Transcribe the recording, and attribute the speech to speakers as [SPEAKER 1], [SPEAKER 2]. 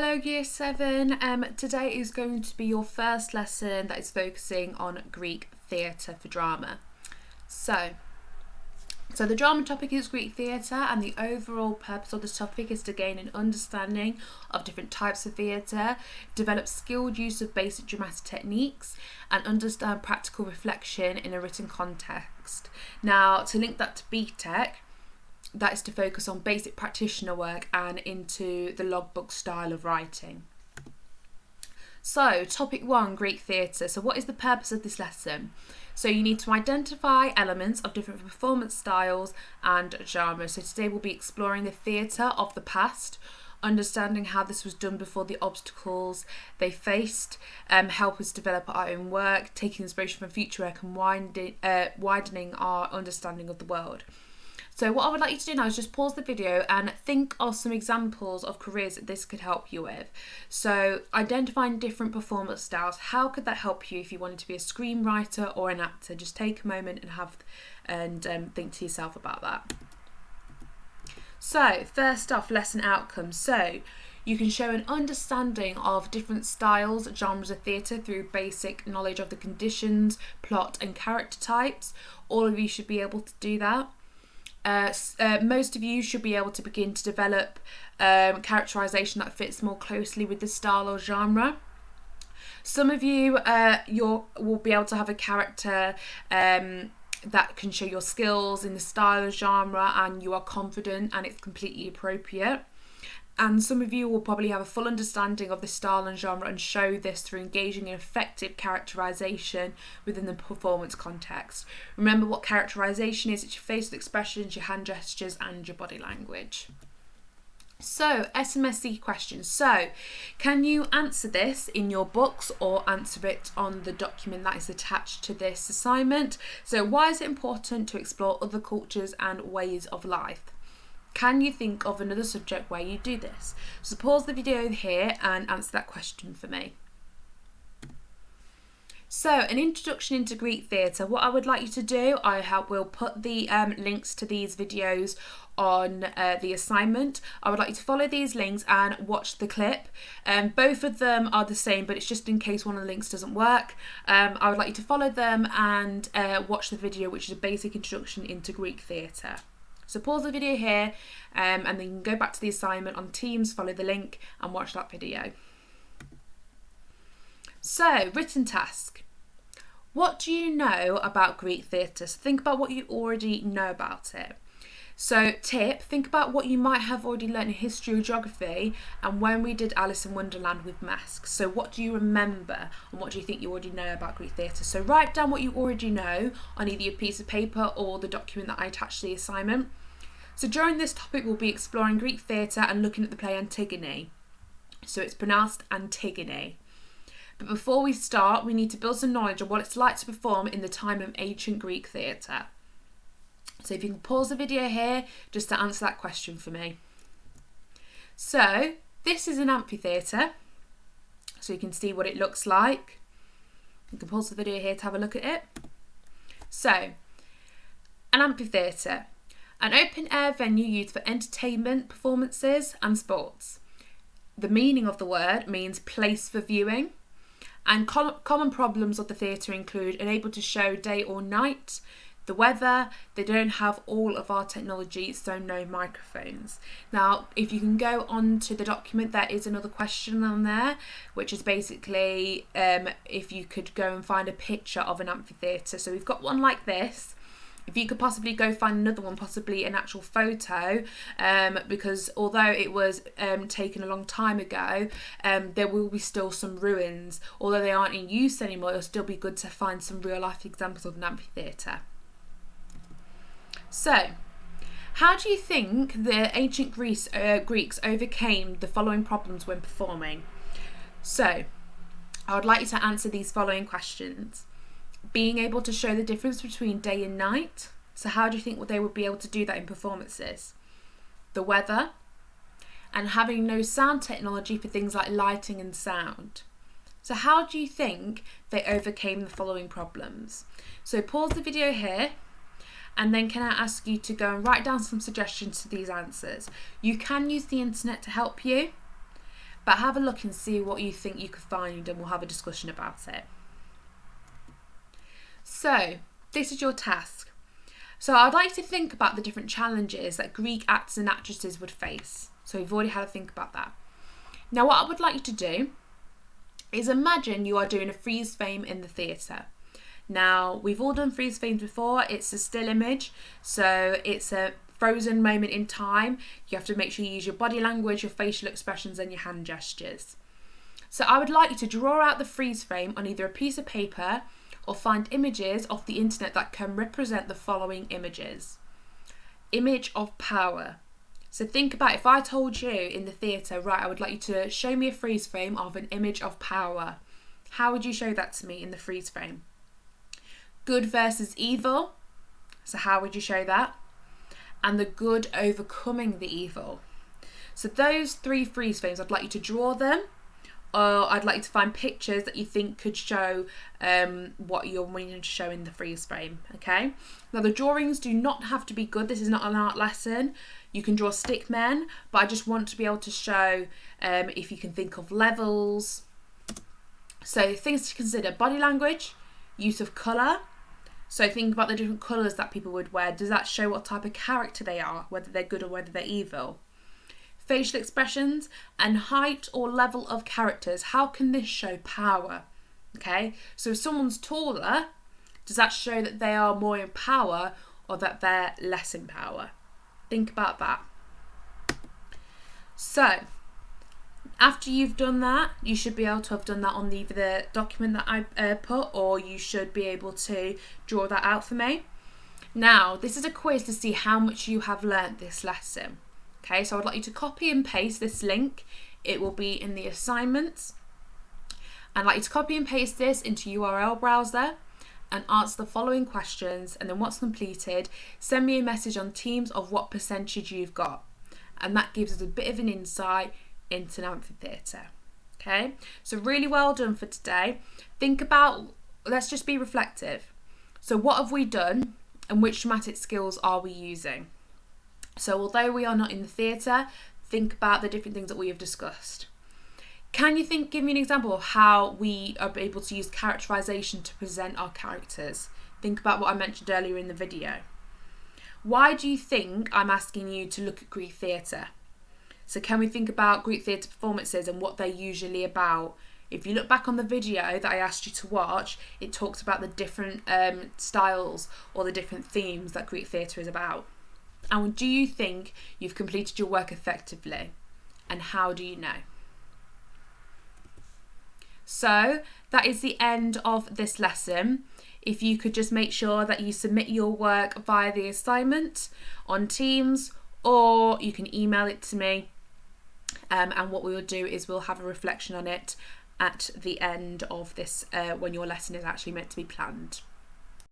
[SPEAKER 1] Hello Year 7, today is going to be your first lesson that is focusing on Greek theatre for drama. So the drama topic is Greek theatre, and the overall purpose of this topic is to gain an understanding of different types of theatre, develop skilled use of basic dramatic techniques, and understand practical reflection in a written context. Now, to link that to BTEC, that is to focus on basic practitioner work and into the logbook style of writing. So, topic 1, Greek theatre. So what is the purpose of this lesson? So you need to identify elements of different performance styles and genres. So today we'll be exploring the theatre of the past, understanding how this was done before the obstacles they faced, help us develop our own work, taking inspiration from future work and widening our understanding of the world. So what I would like you to do now is just pause the video and think of some examples of careers that this could help you with. So identifying different performance styles, how could that help you if you wanted to be a screenwriter or an actor? Just take a moment and think to yourself about that. So first off, lesson outcomes. So you can show an understanding of different styles, genres of theatre through basic knowledge of the conditions, plot and character types. All of you should be able to do that. Most of you should be able to begin to develop characterisation that fits more closely with the style or genre. Some of you will be able to have a character that can show your skills in the style or genre, and you are confident and it's completely appropriate. And some of you will probably have a full understanding of the style and genre and show this through engaging in effective characterisation within the performance context. Remember what characterisation is: it's your facial expressions, your hand gestures and your body language. So, SMSC questions. So, can you answer this in your books or answer it on the document that is attached to this assignment? So, why is it important to explore other cultures and ways of life? Can you think of another subject where you do this? So pause the video here and answer that question for me. So, an introduction into Greek theatre. What I would like you to do, will put the links to these videos on the assignment. I would like you to follow these links and watch the clip. Both of them are the same, but it's just in case one of the links doesn't work. I would like you to follow them and watch the video, which is a basic introduction into Greek theatre. So pause the video here and then you can go back to the assignment on Teams, follow the link and watch that video. So, written task. What do you know about Greek theatre? So think about what you already know about it. So tip, think about what you might have already learned in history or geography and when we did Alice in Wonderland with masks. So what do you remember and what do you think you already know about Greek theatre? So write down what you already know on either your piece of paper or the document that I attached to the assignment. So during this topic we'll be exploring Greek theatre and looking at the play Antigone. So it's pronounced Antigone. But before we start, we need to build some knowledge of what it's like to perform in the time of ancient Greek theatre. So if you can pause the video here just to answer that question for me. So this is an amphitheater, so you can see what it looks like. You can pause the video here to have a look at it. So, an amphitheater, an open air venue used for entertainment, performances and sports. The meaning of the word means place for viewing. And common problems of the theatre include unable to show day or night, the weather, they don't have all of our technology, so no microphones. Now, if you can go on to the document, there is another question on there, which is basically if you could go and find a picture of an amphitheatre. So we've got one like this. If you could possibly go find another one, possibly an actual photo, because although it was taken a long time ago, there will be still some ruins. Although they aren't in use anymore, it'll still be good to find some real life examples of an amphitheatre. So, how do you think the ancient Greeks overcame the following problems when performing? So, I would like you to answer these following questions. Being able to show the difference between day and night. So how do you think they would be able to do that in performances? The weather. And having no sound technology for things like lighting and sound. So how do you think they overcame the following problems? So pause the video here. And then can I ask you to go and write down some suggestions to these answers? You can use the internet to help you. But have a look and see what you think you could find, and we'll have a discussion about it. So this is your task. So I'd like to think about the different challenges that Greek actors and actresses would face. So we've already had a think about that. Now what I would like you to do is imagine you are doing a freeze frame in the theatre. Now we've all done freeze frames before. It's a still image, so it's a frozen moment in time. You have to make sure you use your body language, your facial expressions and your hand gestures. So I would like you to draw out the freeze frame on either a piece of paper or find images off the internet that can represent the following images. Image of power. So think about, if I told you in the theatre, right, I would like you to show me a freeze frame of an image of power. How would you show that to me in the freeze frame? Good versus evil. So how would you show that? And the good overcoming the evil. So those three freeze frames, I'd like you to draw them, or I'd like you to find pictures that you think could show what you're wanting to show in the freeze frame, okay? Now the drawings do not have to be good. This is not an art lesson. You can draw stick men, but I just want to be able to show if you can think of levels. So things to consider: body language, use of colour. So think about the different colours that people would wear. Does that show what type of character they are, whether they're good or whether they're evil? Facial expressions and height or level of characters. How can this show power? Okay, so if someone's taller, does that show that they are more in power or that they're less in power? Think about that. So after you've done that, you should be able to have done that on either the document that I put, or you should be able to draw that out for me. Now, this is a quiz to see how much you have learnt this lesson. Okay, so I'd like you to copy and paste this link. It will be in the assignments. I'd like you to copy and paste this into URL browser and answer the following questions, and then once completed, send me a message on Teams of what percentage you've got. And that gives us a bit of an insight into an amphitheatre. Okay, so really well done for today. Think about, let's just be reflective. So what have we done and which dramatic skills are we using? So although we are not in the theatre, think about the different things that we have discussed. Can you give me an example of how we are able to use characterisation to present our characters? Think about what I mentioned earlier in the video. Why do you think I'm asking you to look at Greek theatre? So can we think about Greek theatre performances and what they're usually about? If you look back on the video that I asked you to watch, it talks about the different styles or the different themes that Greek theatre is about. And do you think you've completed your work effectively? And how do you know? So that is the end of this lesson. If you could just make sure that you submit your work via the assignment on Teams, or you can email it to me. And what we will do is we'll have a reflection on it at the end of this when your lesson is actually meant to be planned.